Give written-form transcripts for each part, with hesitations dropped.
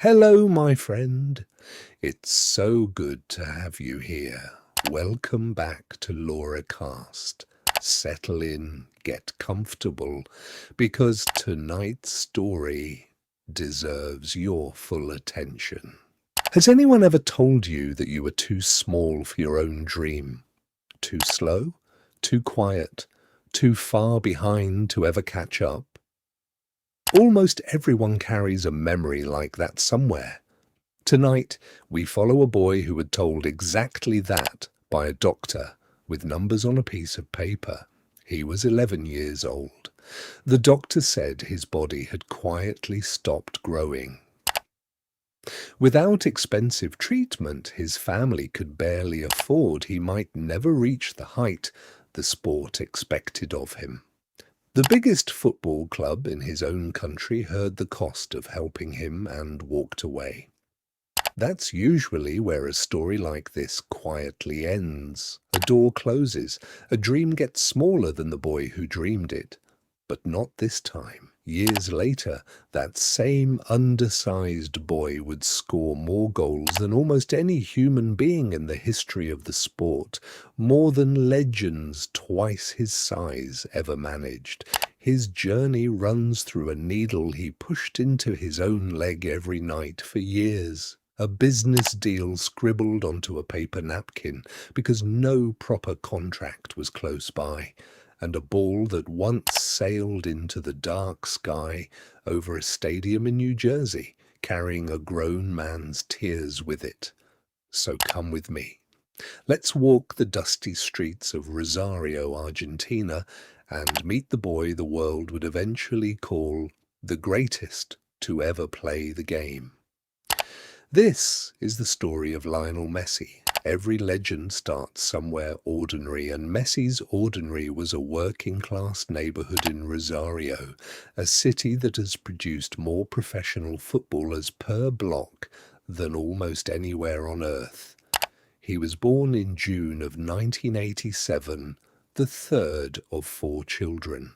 Hello, my friend. It's so good to have you here. Welcome back to Lorecast. Settle in, get comfortable, because tonight's story deserves your full attention. Has anyone ever told you that you were too small for your own dream? Too slow? Too quiet? Too far behind to ever catch up? Almost everyone carries a memory like that somewhere. Tonight, we follow a boy who had told exactly that by a doctor with numbers on a piece of paper. He was 11 years old. The doctor said his body had quietly stopped growing. Without expensive treatment his family could barely afford, he might never reach the height the sport expected of him. The biggest football club in his own country heard the cost of helping him and walked away. That's usually where a story like this quietly ends. A door closes, a dream gets smaller than the boy who dreamed it. But not this time. Years later, that same undersized boy would score more goals than almost any human being in the history of the sport, more than legends twice his size ever managed. His journey runs through a needle he pushed into his own leg every night for years. A business deal scribbled onto a paper napkin because no proper contract was close by, and a ball that once sailed into the dark sky over a stadium in New Jersey, carrying a grown man's tears with it. So come with me. Let's walk the dusty streets of Rosario, Argentina, and meet the boy the world would eventually call the greatest to ever play the game. This is the story of Lionel Messi. Every legend starts somewhere ordinary, and Messi's ordinary was a working-class neighborhood in Rosario, a city that has produced more professional footballers per block than almost anywhere on earth. He was born in June of 1987, the third of 4 children.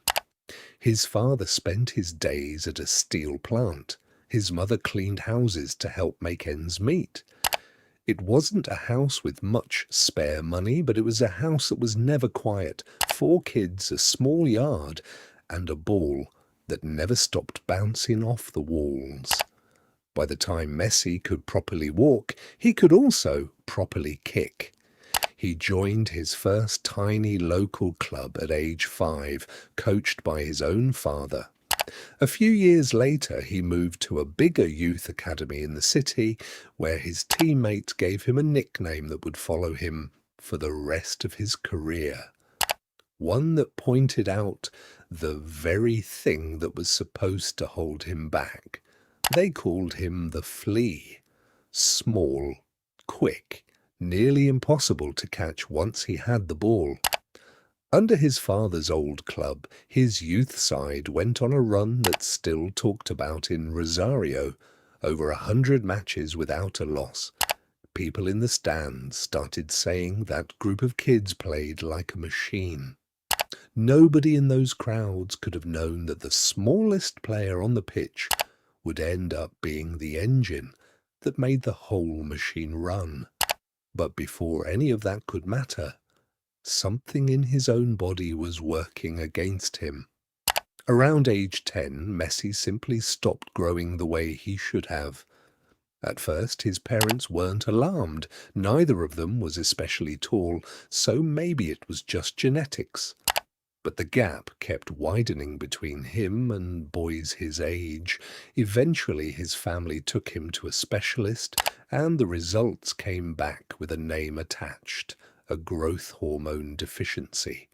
His father spent his days at a steel plant. His mother cleaned houses to help make ends meet. It wasn't a house with much spare money, but it was a house that was never quiet. 4 kids, a small yard, and a ball that never stopped bouncing off the walls. By the time Messi could properly walk, he could also properly kick. He joined his first tiny local club at age 5, coached by his own father. A few years later, he moved to a bigger youth academy in the city, where his teammates gave him a nickname that would follow him for the rest of his career. One that pointed out the very thing that was supposed to hold him back. They called him the Flea. Small, quick, nearly impossible to catch once he had the ball. Under his father's old club, his youth side went on a run that's still talked about in Rosario, over 100 matches without a loss. People in the stands started saying that group of kids played like a machine. Nobody in those crowds could have known that the smallest player on the pitch would end up being the engine that made the whole machine run. But before any of that could matter, something in his own body was working against him. Around age 10, Messi simply stopped growing the way he should have. At first, his parents weren't alarmed. Neither of them was especially tall, so maybe it was just genetics. But the gap kept widening between him and boys his age. Eventually, his family took him to a specialist, and the results came back with a name attached: a growth hormone deficiency.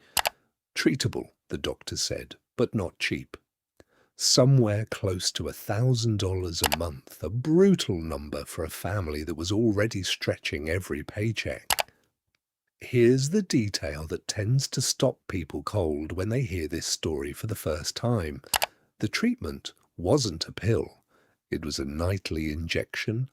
Treatable, the doctor said, but not cheap. Somewhere close to $1,000 a month, a brutal number for a family that was already stretching every paycheck. Here's the detail that tends to stop people cold when they hear this story for the first time. The treatment wasn't a pill. It was a nightly injection.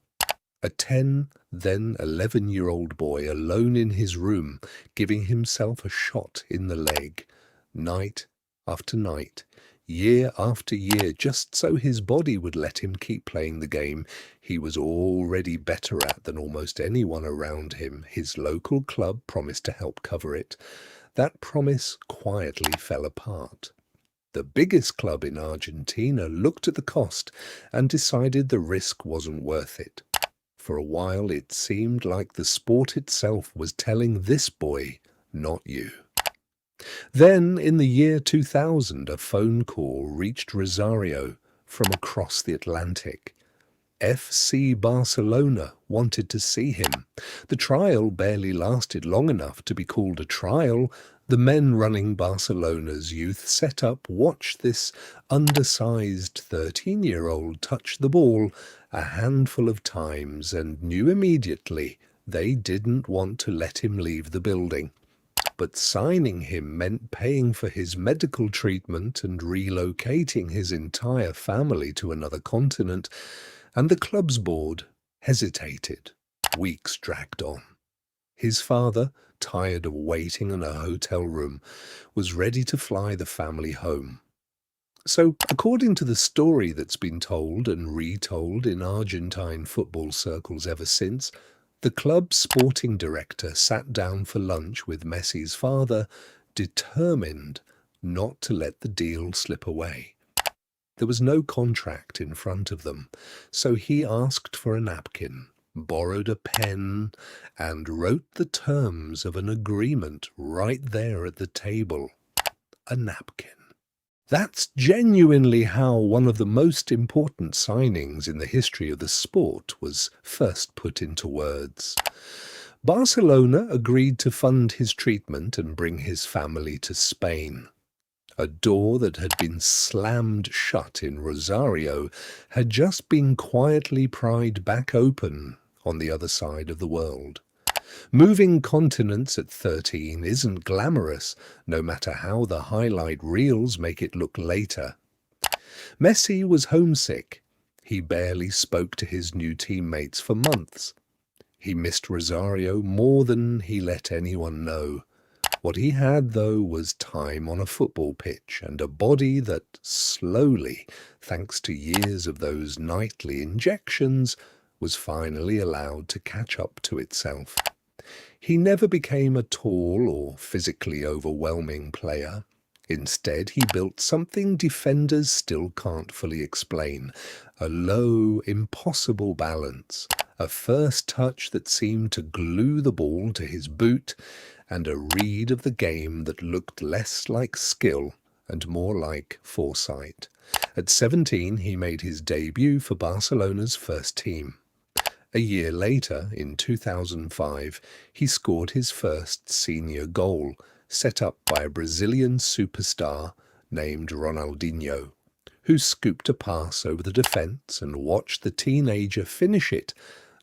A 10, then 11-year-old boy alone in his room, giving himself a shot in the leg. Night after night, Year after year, just so his body would let him keep playing the game he was already better at than almost anyone around him. His local club promised to help cover it. That promise quietly fell apart. The biggest club in Argentina looked at the cost and decided the risk wasn't worth it. For a while it seemed like the sport itself was telling this boy, not you. Then, in the year 2000, a phone call reached Rosario from across the Atlantic. FC Barcelona wanted to see him. The trial barely lasted long enough to be called a trial. The men running Barcelona's youth setup watched this undersized 13-year-old touch the ball a handful of times and knew immediately they didn't want to let him leave the building. But signing him meant paying for his medical treatment and relocating his entire family to another continent, and the club's board hesitated. Weeks dragged on. His father, tired of waiting in a hotel room, was ready to fly the family home. So, according to the story that's been told and retold in Argentine football circles ever since, the club's sporting director sat down for lunch with Messi's father, determined not to let the deal slip away. There was no contract in front of them, so he asked for a napkin, borrowed a pen, and wrote the terms of an agreement right there at the table. A napkin. That's genuinely how one of the most important signings in the history of the sport was first put into words. Barcelona agreed to fund his treatment and bring his family to Spain. A door that had been slammed shut in Rosario had just been quietly pried back open on the other side of the world. Moving continents at 13 isn't glamorous, no matter how the highlight reels make it look later. Messi was homesick. He barely spoke to his new teammates for months. He missed Rosario more than he let anyone know. What he had, though, was time on a football pitch and a body that slowly, thanks to years of those nightly injections, was finally allowed to catch up to itself. He never became a tall or physically overwhelming player. Instead, he built something defenders still can't fully explain: a low, impossible balance, a first touch that seemed to glue the ball to his boot, and a read of the game that looked less like skill and more like foresight. At 17, he made his debut for Barcelona's first team. A year later, in 2005, he scored his first senior goal, set up by a Brazilian superstar named Ronaldinho, who scooped a pass over the defence and watched the teenager finish it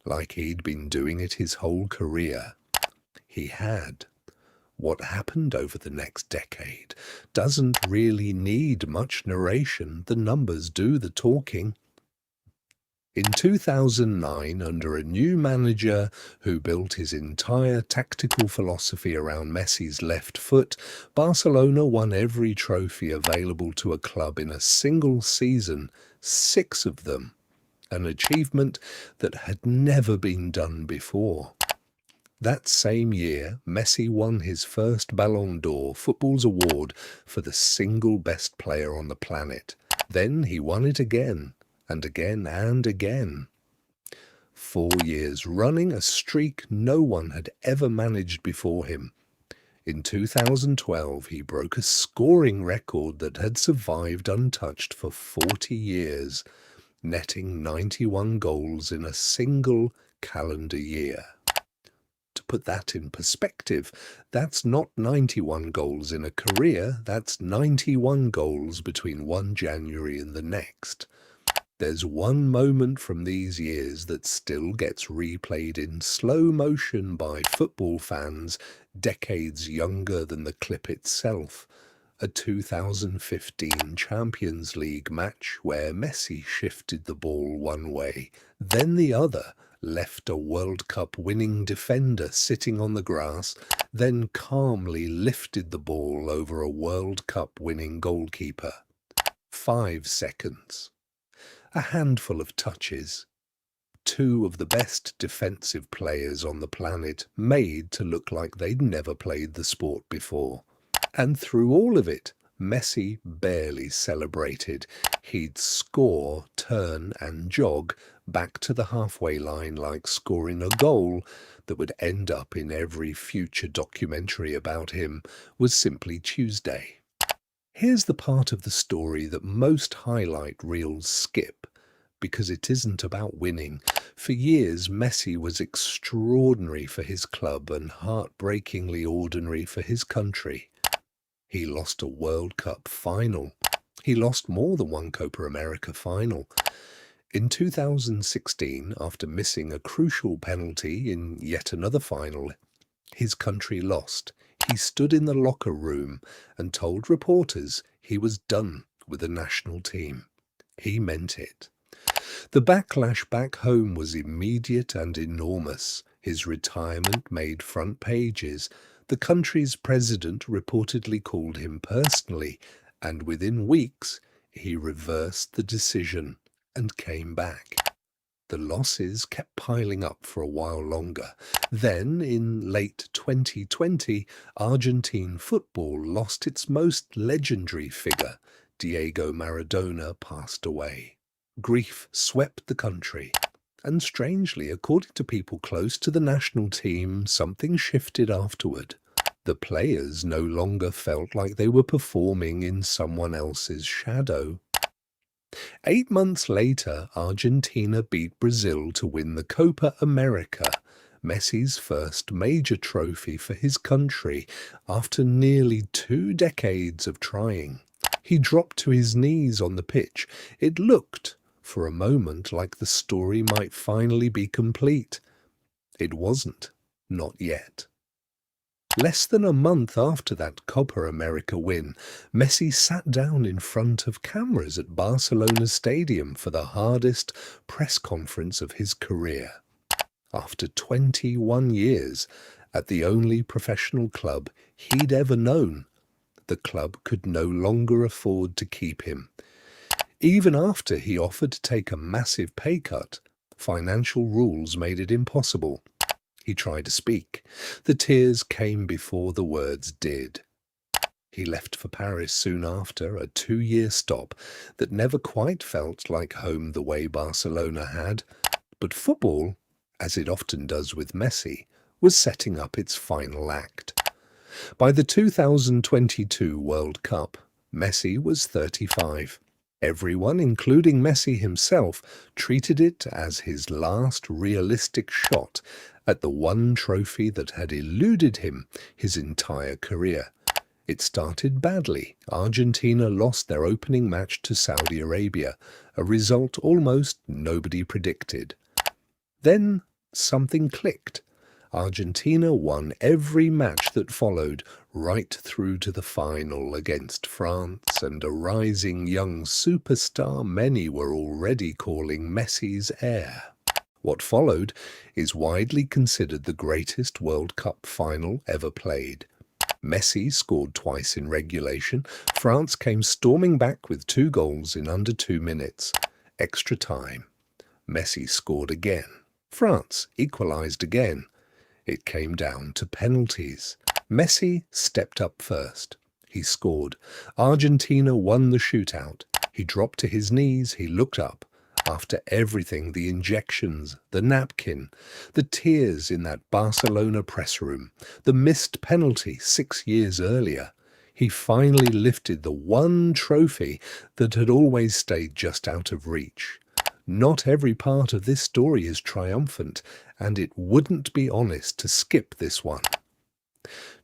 like he'd been doing it his whole career. He had. What happened over the next decade doesn't really need much narration. The numbers do the talking. In 2009, under a new manager who built his entire tactical philosophy around Messi's left foot, Barcelona won every trophy available to a club in a single season, 6 of them, an achievement that had never been done before. That same year, Messi won his first Ballon d'Or, football's award for the single best player on the planet. Then he won it again. And again and again. 4 years running, a streak no one had ever managed before him. In 2012, he broke a scoring record that had survived untouched for 40 years, netting 91 goals in a single calendar year. To put that in perspective, that's not 91 goals in a career, that's 91 goals between one January and the next. There's one moment from these years that still gets replayed in slow motion by football fans decades younger than the clip itself. A 2015 Champions League match where Messi shifted the ball one way, then the other, left a World Cup winning defender sitting on the grass, then calmly lifted the ball over a World Cup winning goalkeeper. 5 seconds. A handful of touches. Two of the best defensive players on the planet made to look like they'd never played the sport before. And through all of it, Messi barely celebrated. He'd score, turn and jog back to the halfway line like scoring a goal that would end up in every future documentary about him was simply Tuesday. Here's the part of the story that most highlight reels skip, because it isn't about winning. For years, Messi was extraordinary for his club and heartbreakingly ordinary for his country. He lost a World Cup final. He lost more than one Copa America final. In 2016, after missing a crucial penalty in yet another final, his country lost. He stood in the locker room and told reporters he was done with the national team. He meant it. The backlash back home was immediate and enormous. His retirement made front pages. The country's president reportedly called him personally, and within weeks he reversed the decision and came back. The losses kept piling up for a while longer. Then, in late 2020, Argentine football lost its most legendary figure. Diego Maradona passed away. Grief swept the country. And strangely, according to people close to the national team, something shifted afterward. The players no longer felt like they were performing in someone else's shadow. 8 months later, Argentina beat Brazil to win the Copa America, Messi's first major trophy for his country after nearly 2 decades of trying. He dropped to his knees on the pitch. It looked, for a moment, like the story might finally be complete. It wasn't, not yet. Less than a month after that Copa America win, Messi sat down in front of cameras at Barcelona Stadium for the hardest press conference of his career. After 21 years at the only professional club he'd ever known, the club could no longer afford to keep him. Even after he offered to take a massive pay cut, financial rules made it impossible. He tried to speak. The tears came before the words did. He left for Paris soon after, a 2-year stop that never quite felt like home the way Barcelona had. But football, as it often does with Messi, was setting up its final act. By the 2022 World Cup, Messi was 35. Everyone, including Messi himself, treated it as his last realistic shot at the one trophy that had eluded him his entire career. It started badly. Argentina lost their opening match to Saudi Arabia, a result almost nobody predicted. Then something clicked. Argentina won every match that followed, right through to the final against France and a rising young superstar many were already calling Messi's heir. What followed is widely considered the greatest World Cup final ever played. Messi scored twice in regulation. France came storming back with 2 goals in under 2 minutes. Extra time. Messi scored again. France equalised again. It came down to penalties. Messi stepped up first. He scored. Argentina won the shootout. He dropped to his knees. He looked up. After everything, the injections, the napkin, the tears in that Barcelona press room, the missed penalty 6 years earlier, he finally lifted the one trophy that had always stayed just out of reach. Not every part of this story is triumphant, and it wouldn't be honest to skip this one.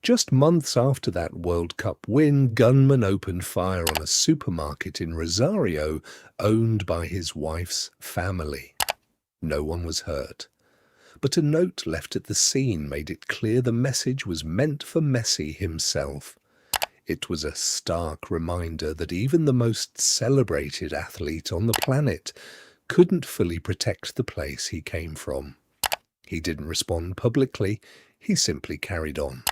Just months after that World Cup win, gunmen opened fire on a supermarket in Rosario owned by his wife's family. No one was hurt. But a note left at the scene made it clear the message was meant for Messi himself. It was a stark reminder that even the most celebrated athlete on the planet couldn't fully protect the place he came from. He didn't respond publicly, he simply carried on.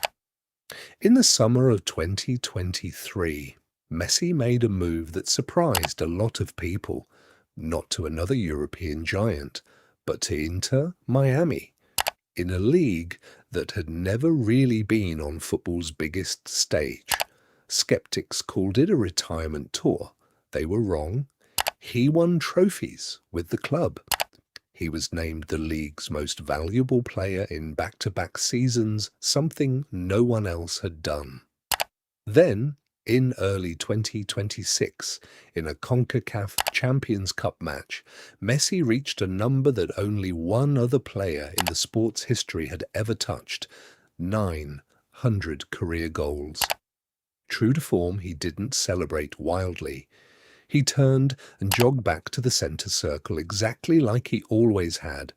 In the summer of 2023, Messi made a move that surprised a lot of people, not to another European giant, but to Inter Miami, in a league that had never really been on football's biggest stage. Skeptics called it a retirement tour. They were wrong. He won trophies with the club. He was named the league's most valuable player in back-to-back seasons, something no one else had done. Then, in early 2026, in a CONCACAF Champions Cup match, Messi reached a number that only one other player in the sport's history had ever touched: 900 career goals. True to form, he didn't celebrate wildly. He turned and jogged back to the centre circle exactly like he always had.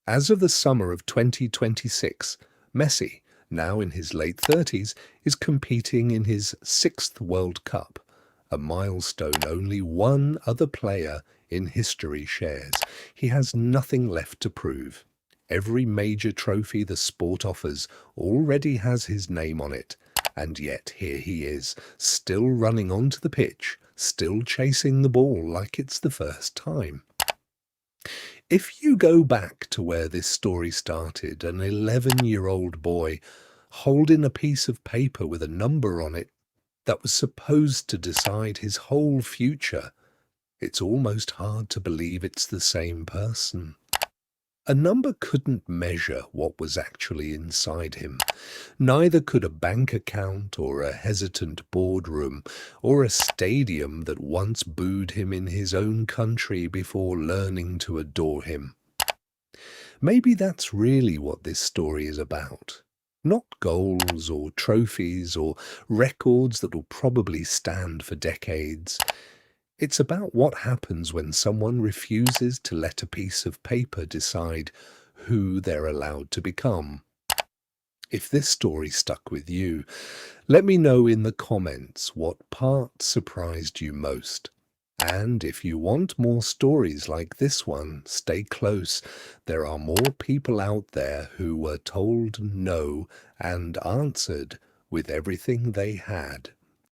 As of the summer of 2026, Messi, now in his late 30s, is competing in his 6th World Cup, a milestone only one other player in history shares. He has nothing left to prove. Every major trophy the sport offers already has his name on it, and yet here he is, still running onto the pitch, still chasing the ball like it's the first time. If you go back to where this story started, an 11-year-old boy holding a piece of paper with a number on it that was supposed to decide his whole future, it's almost hard to believe it's the same person. A number couldn't measure what was actually inside him. Neither could a bank account or a hesitant boardroom or a stadium that once booed him in his own country before learning to adore him. Maybe that's really what this story is about. Not goals or trophies or records that will probably stand for decades. It's about what happens when someone refuses to let a piece of paper decide who they're allowed to become. If this story stuck with you, let me know in the comments what part surprised you most. And if you want more stories like this one, stay close. There are more people out there who were told no and answered with everything they had.